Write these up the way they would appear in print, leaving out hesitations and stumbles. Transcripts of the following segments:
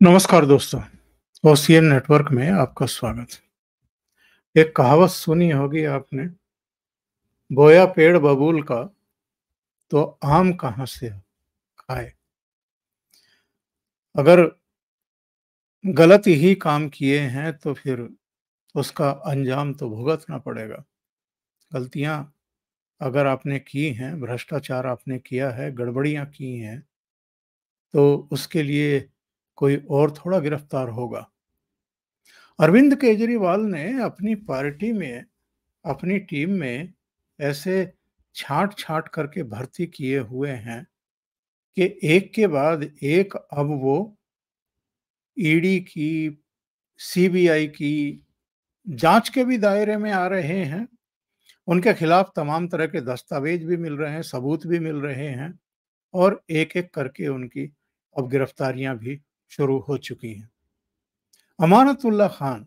नमस्कार दोस्तों, ocean network में आपका स्वागत है। एक कहावत सुनी होगी आपने, बोया पेड़ बबूल का तो आम कहाँ से खाए। अगर गलत ही काम किए हैं तो फिर उसका अंजाम तो भुगतना पड़ेगा। गलतियां अगर आपने की हैं, भ्रष्टाचार आपने किया है, गड़बड़ियां की हैं, तो उसके लिए कोई और थोड़ा गिरफ्तार होगा। अरविंद केजरीवाल ने अपनी पार्टी में, अपनी टीम में ऐसे छांट-छांट करके भर्ती किए हुए हैं कि एक के बाद एक अब वो ईडी की, सीबीआई की जांच के भी दायरे में आ रहे हैं। उनके खिलाफ तमाम तरह के दस्तावेज भी मिल रहे हैं, सबूत भी मिल रहे हैं और एक-एक करके उनकी अब गिरफ्तारियां भी शुरू हो चुकी हैं। अमानतुल्लाह खान,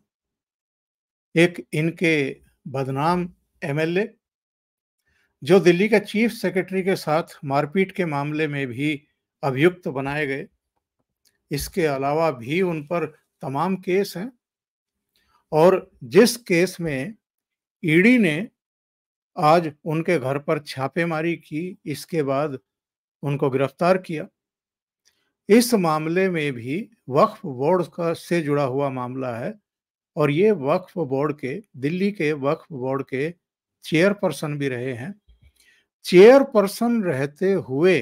एक इनके बदनाम एमएलए, जो दिल्ली के चीफ सेक्रेटरी के साथ मारपीट के मामले में भी अभियुक्त बनाए गए। इसके अलावा भी उन पर तमाम केस हैं और जिस केस में ईडी ने आज उनके घर पर छापेमारी की, इसके बाद उनको गिरफ्तार किया। इस मामले में भी वक्फ बोर्ड का से जुड़ा हुआ मामला है और ये वक्फ बोर्ड के, दिल्ली के वक्फ बोर्ड के चेयरपर्सन भी रहे हैं। चेयरपर्सन रहते हुए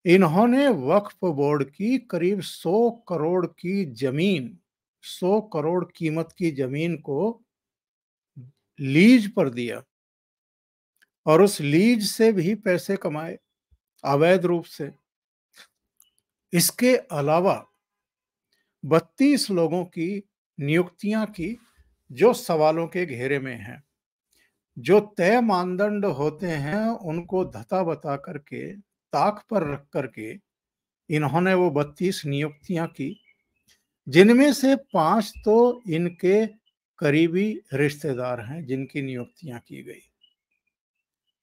इन्होंने वक्फ बोर्ड की करीब 100 करोड़ की जमीन, 100 करोड़ कीमत की जमीन को लीज पर दिया और उस लीज से भी पैसे कमाए अवैध रूप से। इसके अलावा 32 लोगों की नियुक्तियां की जो सवालों के घेरे में हैं। जो तय मानदंड होते हैं उनको धता बता करके, ताक पर रख करके इन्होंने वो 32 नियुक्तियां की, जिनमें से 5 तो इनके करीबी रिश्तेदार हैं जिनकी नियुक्तियां की गई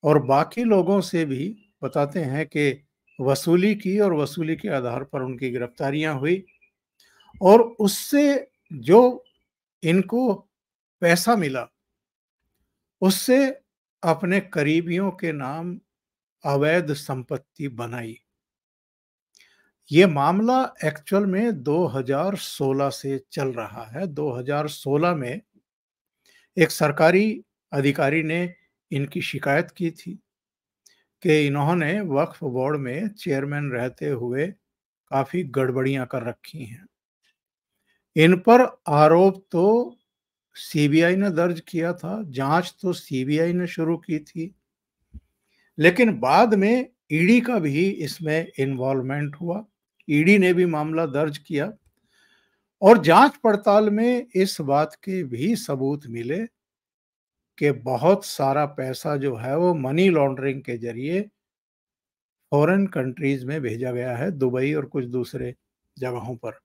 और बाकी लोगों से भी बताते हैं कि वसूली की और वसूली के आधार पर उनकी गिरफ्तारियां हुई और उससे जो इनको पैसा मिला उससे अपने करीबियों के नाम अवैध संपत्ति बनाई। ये मामला एक्चुअल में 2016 से चल रहा है। 2016 में एक सरकारी अधिकारी ने इनकी शिकायत की थी कि इन्होंने वक्फ बोर्ड में चेयरमैन रहते हुए काफी गड़बड़ियां कर रखी हैं। इन पर आरोप तो सीबीआई ने दर्ज किया था, जांच तो सीबीआई ने शुरू की थी, लेकिन बाद में ईडी का भी इसमें इन्वॉल्वमेंट हुआ। ईडी ने भी मामला दर्ज किया और जांच पड़ताल में इस बात के भी सबूत मिले कि बहुत सारा पैसा जो है वो मनी लॉन्ड्रिंग के जरिए फॉरेन कंट्रीज में भेजा गया है, दुबई और कुछ दूसरे जगहों पर।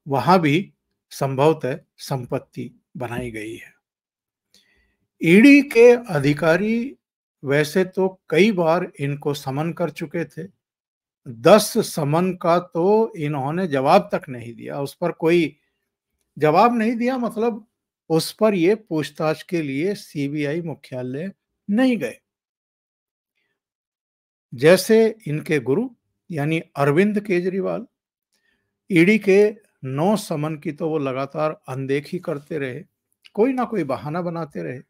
वहां भी संभवतः संपत्ति बनाई गई है। ईडी के अधिकारी वैसे तो कई बार इनको समन कर चुके थे। 10 समन का तो इन्होंने जवाब तक नहीं दिया, उस पर कोई जवाब नहीं दिया, मतलब उस पर ये पूछताछ के लिए सीबीआई मुख्यालय नहीं गए। जैसे इनके गुरु यानी अरविंद केजरीवाल, ईडी के 9 समन की तो वो लगातार अनदेखी करते रहे, कोई ना कोई बहाना बनाते रहे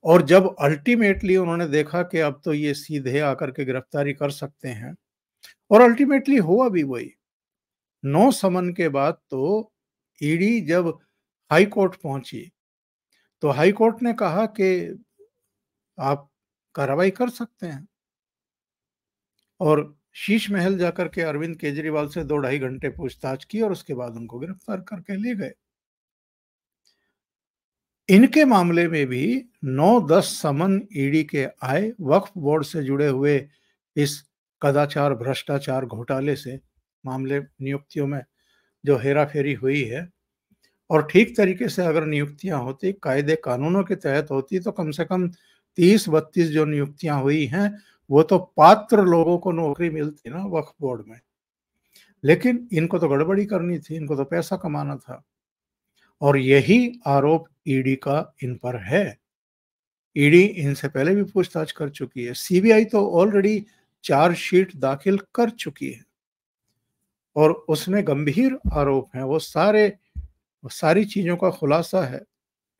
और जब अल्टीमेटली उन्होंने देखा कि अब तो ये सीधे आकर के गिरफ्तारी कर सकते हैं और अल्टीमेटली हुआ भी वही। 9 समन के बाद तो ईडी जब हाई कोर्ट पहुंची तो हाई कोर्ट ने कहा कि आप कार्रवाई कर सकते हैं और शीश महल जाकर के अरविंद केजरीवाल से 2 ढाई घंटे पूछताछ की और उसके बाद उनको गिरफ्तार करके ले गए। इनके मामले में भी 9-10 समन ईडी के आए वक्फ बोर्ड से जुड़े हुए इस कदाचार, भ्रष्टाचार, घोटाले से, मामले नियुक्तियों में जो हेराफेरी हुई है और ठीक तरीके से अगर नियुक्तियां होती, कायदे कानूनों के तहत होती तो कम से कम 30-32 जो नियुक्तियां हुई हैं वो तो पात्र लोगों को नौकरी मिलती ना वक्फ बोर्ड में। लेकिन इनको तो गड़बड़ी करनी थी, इनको तो पैसा कमाना था और यही आरोप ईडी का इन पर है। ईडी इनसे पहले भी पूछताछ कर चुकी है। सीबीआई तो ऑलरेडी चार्जशीट दाखिल कर चुकी है और उसमें गंभीर आरोप हैं। वो सारी चीज़ों का खुलासा है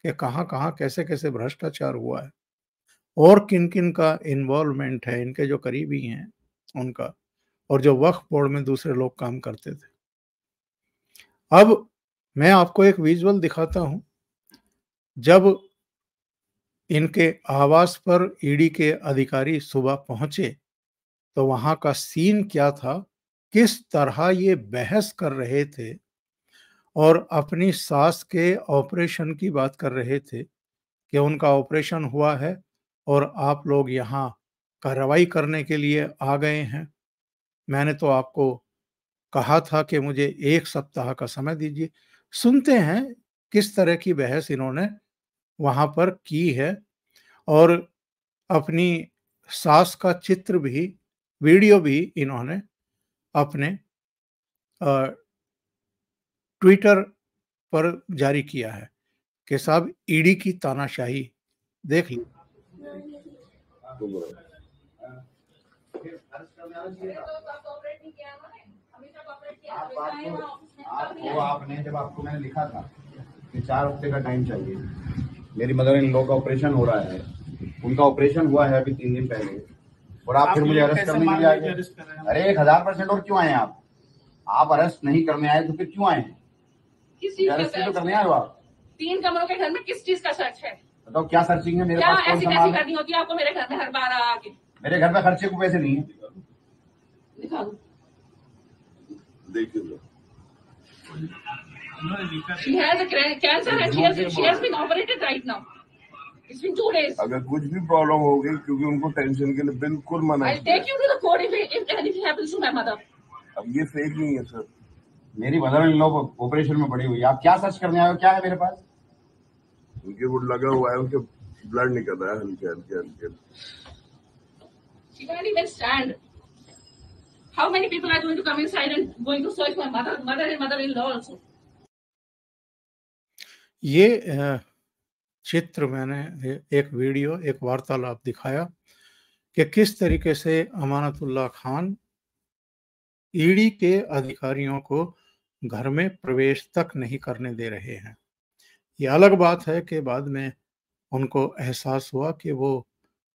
कि कहाँ-कहाँ, कैसे-कैसे भ्रष्टाचार हुआ है और किन-किन का इन्वॉल्वमेंट है, इनके जो करीबी हैं उनका, और जो वक्फ बोर्ड में दूसरे लोग काम करते थे। अब मैं आपको एक विजुअल दिखाता हूँ। जब इनके आवास पर ईडी के अधिकारी सुबह पहुंचे तो वहां का सीन क्या था, किस तरह ये बहस कर रहे थे और अपनी सास के ऑपरेशन की बात कर रहे थे कि उनका ऑपरेशन हुआ है और आप लोग यहाँ कार्रवाई करने के लिए आ गए हैं। मैंने तो आपको कहा था कि मुझे 1 सप्ताह का समय दीजिए। सुनते हैं किस तरह की बहस इन्होंने वहाँ पर की है और अपनी सास का चित्र भी, वीडियो भी इन्होंने अपने अ, ट्विटर पर जारी किया है कि साहब ईडी की तानाशाही देख ली। वो आपने जब आपको मैंने लिखा था कि 4 हफ्ते का टाइम चाहिए, मेरी मदर इन लॉ का ऑपरेशन हो रहा है, उनका ऑपरेशन हुआ है अभी 3 दिन पहले और आप फिर मुझे अरेस्ट करने के लिए आ गए। अरे 1000% और क्यों आए आप अरेस्ट नहीं करने आए तो फिर क्यों आए? किस चीज अरेस्ट का तो करने आए हो आप। 3 कमरों के घर में किस चीज का सर्च है? बताओ क्या सर्चिंग है मेरे क्या पास? ऐसी कैसी करनी होती है आपको मेरे घर में हर बार आके? मेरे घर में खर्चे को पैसे नहीं है। दिखाओ। देखिए She has a cancer and she has been operated right now. It's been 2 days. अगर कुछ भी प्रॉब्लम हो गई क्योंकि उनको टेंशन के लिए बिल्कुल मना I'll take you to the court if anything happens to my mother. अब ये फेक नहीं है सर। मेरी मदर इन लॉ ऑपरेशन में पड़ी हुई है, आप क्या सर्च करने आए हो? क्या है मेरे पास? उनके वो लगा हुआ है, उनके ब्लड निकल रहा है हल्के हल्के। She can't even stand. How many people are going to come inside and going to search my mother and mother-in-law also? ये चित्र मैंने एक वीडियो, एक वार्तालाप दिखाया कि किस तरीके से अमानतुल्लाह खान ईडी के अधिकारियों को घर में प्रवेश तक नहीं करने दे रहे हैं। ये अलग बात है कि बाद में उनको एहसास हुआ कि वो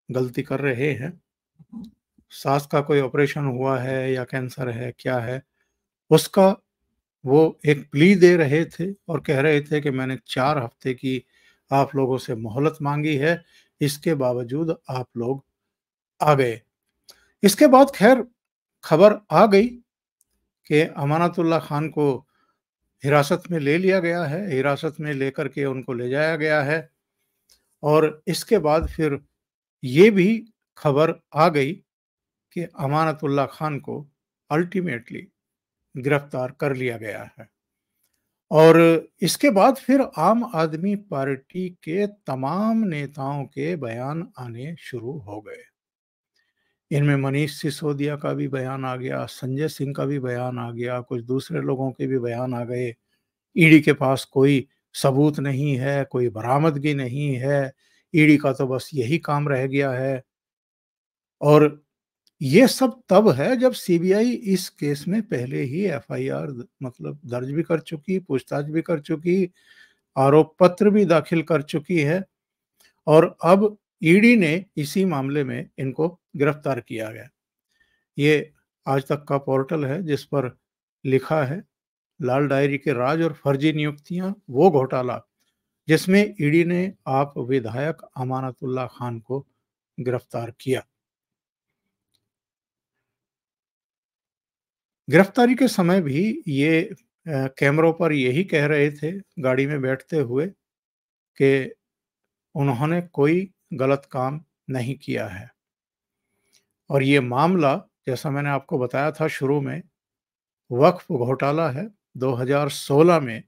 गलती कर रहे हैं। सास का कोई ऑपरेशन हुआ है या कैंसर है, क्या है, उसका वो एक प्ली दे रहे थे और कह रहे थे कि मैंने 4 हफ्ते की आप लोगों से मोहलत मांगी है, इसके बावजूद आप लोग आ गए। इसके बाद खैर खबर आ गई कि अमानतुल्लाह खान को हिरासत में ले लिया गया है, हिरासत में लेकर के उनको ले जाया गया है और इसके बाद फिर ये भी खबर आ गई कि अमानतुल्लाह खान को अल्टीमेटली गिरफ्तार कर लिया गया है। और इसके बाद फिर आम आदमी पार्टी के तमाम नेताओं के बयान आने शुरू हो गए। इनमें मनीष सिसोदिया का भी बयान आ गया, संजय सिंह का भी बयान आ गया, कुछ दूसरे लोगों के भी बयान आ गए। ईडी के पास कोई सबूत नहीं है, कोई बरामदगी नहीं है, ईडी का तो बस यही काम रह गया है। और ये सब तब है जब सीबीआई इस केस में पहले ही एफआईआर मतलब दर्ज भी कर चुकी, पूछताछ भी कर चुकी, आरोप पत्र भी दाखिल कर चुकी है और अब ईडी ने इसी मामले में इनको गिरफ्तार किया गया। ये आज तक का पोर्टल है जिस पर लिखा है लाल डायरी के राज और फर्जी नियुक्तियां, वो घोटाला जिसमें ईडी ने आप विधायक अमानतुल्लाह खान को गिरफ्तार किया। गिरफ्तारी के समय भी ये कैमरों पर यही कह रहे थे गाड़ी में बैठते हुए कि उन्होंने कोई गलत काम नहीं किया है। और ये मामला जैसा मैंने आपको बताया था शुरू में, वक्फ घोटाला है। 2016 में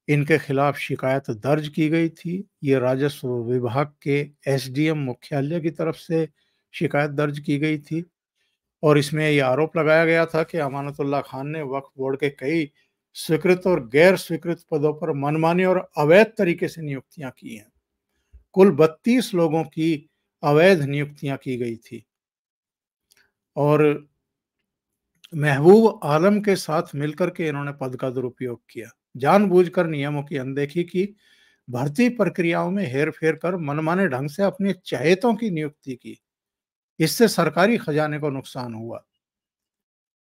इनके खिलाफ शिकायत दर्ज की गई थी। ये राजस्व विभाग के एसडीएम मुख्यालय की तरफ से शिकायत दर्ज की गई थी और इसमें ये आरोप लगाया गया था कि अमानतुल्लाह खान ने वक्फ बोर्ड के कई स्वीकृत और गैर स्वीकृत पदों पर मनमानी और अवैध तरीके से नियुक्तियां की हैं। कुल 32 लोगों की अवैध नियुक्तियां की गई थी और महबूब आलम के साथ मिलकर के इन्होंने पद का दुरुपयोग किया, जानबूझकर नियमों की अनदेखी की, भर्ती प्रक्रियाओं में हेरफेर कर मनमाने ढंग से अपने चहेतों की नियुक्ति की। इससे सरकारी खजाने को नुकसान हुआ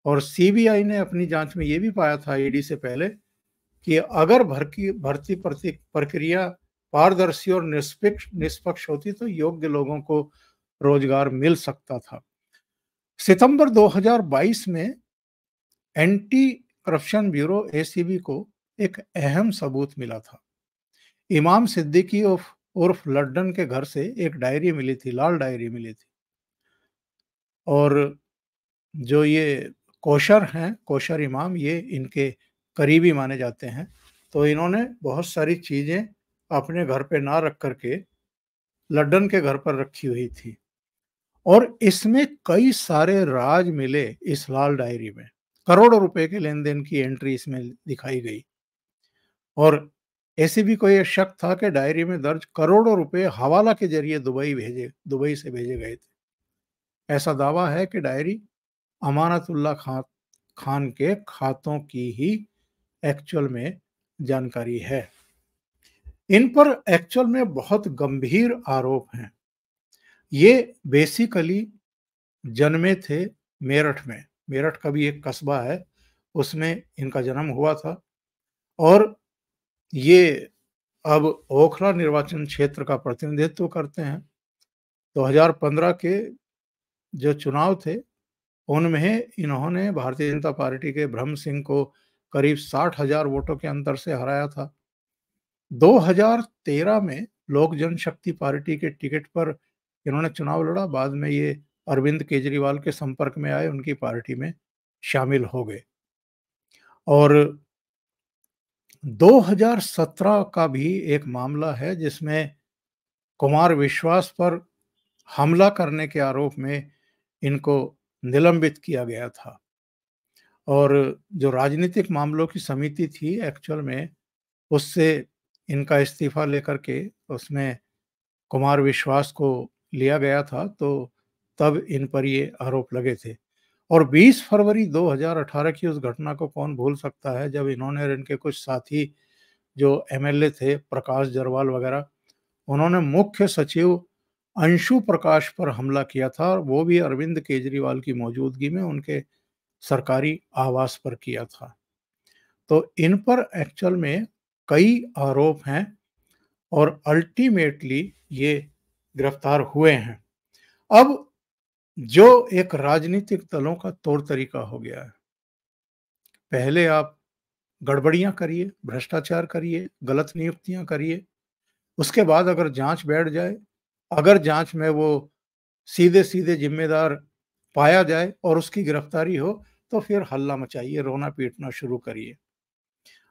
और सीबीआई ने अपनी जांच में यह भी पाया था ईडी से पहले कि अगर भर्ती प्रक्रिया पारदर्शी और निष्पक्ष होती तो योग्य लोगों को रोजगार मिल सकता था। सितंबर 2022 में एंटी करप्शन ब्यूरो एसीबी को एक अहम सबूत मिला था। इमाम सिद्दीकी उर्फ लड्डन के घर से एक डायरी मिली थी, लाल डायरी मिली थी। और जो ये कोशर हैं, कोशर इमाम, ये इनके करीबी माने जाते हैं। तो इन्होंने बहुत सारी चीजें अपने घर पे ना रख करके लड्डन के घर पर रखी हुई थी और इसमें कई सारे राज मिले। इस लाल डायरी में करोड़ों रुपए के लेन देन की एंट्री इसमें दिखाई गई और एसीबी को यह शक था कि डायरी में दर्ज करोड़ों रुपए हवाला के जरिए दुबई से भेजे गए थे। ऐसा दावा है कि डायरी अमानतुल्लाह खान के खातों की ही एक्चुअल में जानकारी है। इन पर एक्चुअल में बहुत गंभीर आरोप हैं। ये बेसिकली जन्मे थे मेरठ में। मेरठ का भी एक कस्बा है, उसमें इनका जन्म हुआ था और ये अब ओखला निर्वाचन क्षेत्र का प्रतिनिधित्व करते हैं। 2015 के जो चुनाव थे उनमें इन्होंने भारतीय जनता पार्टी के ब्रह्म सिंह को करीब 60,000 वोटों के अंतर से हराया था। 2013 में लोक जनशक्ति पार्टी के टिकट पर इन्होंने चुनाव लड़ा। बाद में ये अरविंद केजरीवाल के संपर्क में आए, उनकी पार्टी में शामिल हो गए और 2017 का भी एक मामला है जिसमें कुमार विश्वास पर हमला करने के आरोप में इनको निलंबित किया गया था और जो राजनीतिक मामलों की समिति थी एक्चुअल में उससे इनका इस्तीफा लेकर के उसमें कुमार विश्वास को लिया गया था। तो तब इन पर ये आरोप लगे थे और 20 फरवरी 2018 की उस घटना को कौन भूल सकता है जब इन्होंने और इनके कुछ साथी जो एमएलए थे, प्रकाश जरवाल वगैरह, उन्होंने मुख्य सचिव अंशु प्रकाश पर हमला किया था और वो भी अरविंद केजरीवाल की मौजूदगी में उनके सरकारी आवास पर किया था। तो इन पर एक्चुअल में कई आरोप हैं और अल्टीमेटली ये गिरफ्तार हुए हैं। अब जो एक राजनीतिक दलों का तौर तरीका हो गया है, पहले आप गड़बड़ियां करिए, भ्रष्टाचार करिए, गलत नियुक्तियां करिए, उसके बाद अगर जांच बैठ जाए, अगर जांच में वो सीधे सीधे जिम्मेदार पाया जाए और उसकी गिरफ्तारी हो तो फिर हल्ला मचाइए, रोना पीटना शुरू करिए।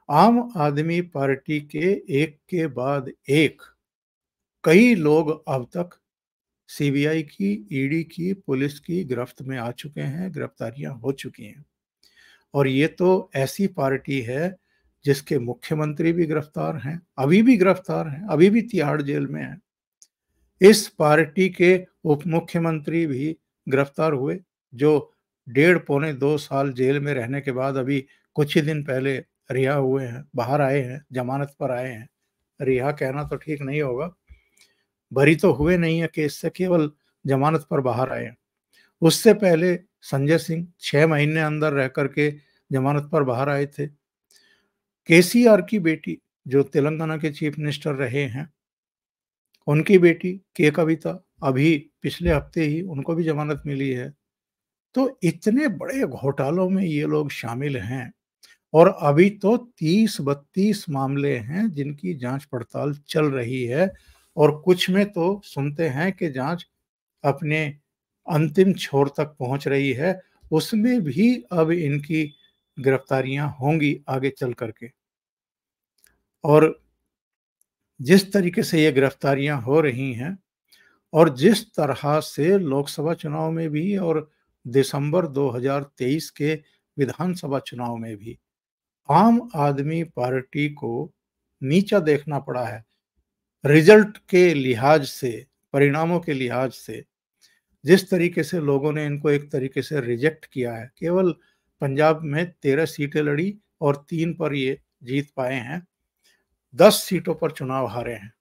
आम आदमी पार्टी के एक के बाद एक कई लोग अब तक सीबीआई की, ईडी की, पुलिस की गिरफ्त में आ चुके हैं, गिरफ्तारियां हो चुकी हैं और ये तो ऐसी पार्टी है जिसके मुख्यमंत्री भी गिरफ्तार हैं, अभी भी गिरफ्तार हैं, अभी भी तिहाड़ जेल में हैं। इस पार्टी के उप मुख्यमंत्री भी गिरफ्तार हुए जो 1.5-2 साल जेल में रहने के बाद अभी कुछ ही दिन पहले रिहा हुए हैं, बाहर आए हैं, जमानत पर आए हैं। रिहा कहना तो ठीक नहीं होगा, बरी तो हुए नहीं है केस से, केवल जमानत पर बाहर आए हैं। उससे पहले संजय सिंह 6 महीने अंदर रह करके जमानत पर बाहर आए थे। केसीआर की बेटी जो तेलंगाना के चीफ मिनिस्टर रहे हैं, उनकी बेटी के कविता अभी पिछले हफ्ते ही उनको भी जमानत मिली है। तो इतने बड़े घोटालों में ये लोग शामिल हैं और अभी तो 30-32 मामले हैं जिनकी जांच पड़ताल चल रही है और कुछ में तो सुनते हैं कि जांच अपने अंतिम छोर तक पहुंच रही है। उसमें भी अब इनकी गिरफ्तारियां होंगी आगे चल करके और जिस तरीके से ये गिरफ्तारियां हो रही हैं और जिस तरह से लोकसभा चुनाव में भी और दिसंबर 2023 के विधानसभा चुनाव में भी आम आदमी पार्टी को नीचा देखना पड़ा है। रिजल्ट के लिहाज से, परिणामों के लिहाज से जिस तरीके से लोगों ने इनको एक तरीके से रिजेक्ट किया है, केवल पंजाब में 13 सीटें लड़ी और 3 पर ये जीत पाए हैं, 10 सीटों पर चुनाव हारे हैं।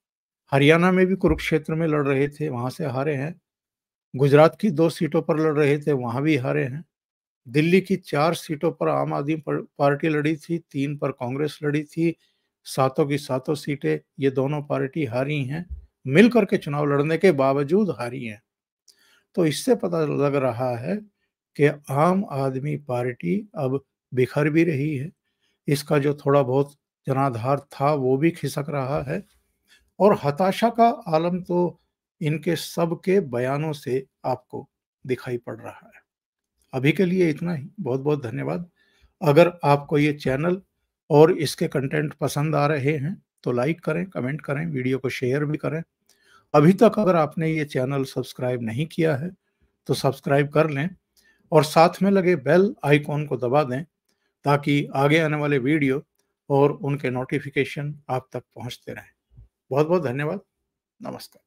हरियाणा में भी कुरुक्षेत्र में लड़ रहे थे, वहां से हारे हैं। गुजरात की 2 सीटों पर लड़ रहे थे, वहां भी हारे हैं। दिल्ली की 4 सीटों पर आम आदमी पार्टी लड़ी थी, 3 पर कांग्रेस लड़ी थी। 7 की 7 सीटें ये दोनों पार्टी हारी हैं, मिलकर के चुनाव लड़ने के बावजूद हारी हैं। तो इससे पता लग रहा है कि आम आदमी पार्टी अब बिखर भी रही है, इसका जो थोड़ा बहुत जनाधार था वो भी खिसक रहा है, और हताशा का आलम तो इनके सबके बयानों से आपको दिखाई पड़ रहा है। अभी के लिए इतना ही। बहुत बहुत धन्यवाद। अगर आपको ये चैनल और इसके कंटेंट पसंद आ रहे हैं तो लाइक करें, कमेंट करें, वीडियो को शेयर भी करें। अभी तक अगर आपने ये चैनल सब्सक्राइब नहीं किया है तो सब्सक्राइब कर लें और साथ में लगे बेल आइकॉन को दबा दें ताकि आगे आने वाले वीडियो और उनके नोटिफिकेशन आप तक पहुंचते रहें। बहुत बहुत धन्यवाद। नमस्कार।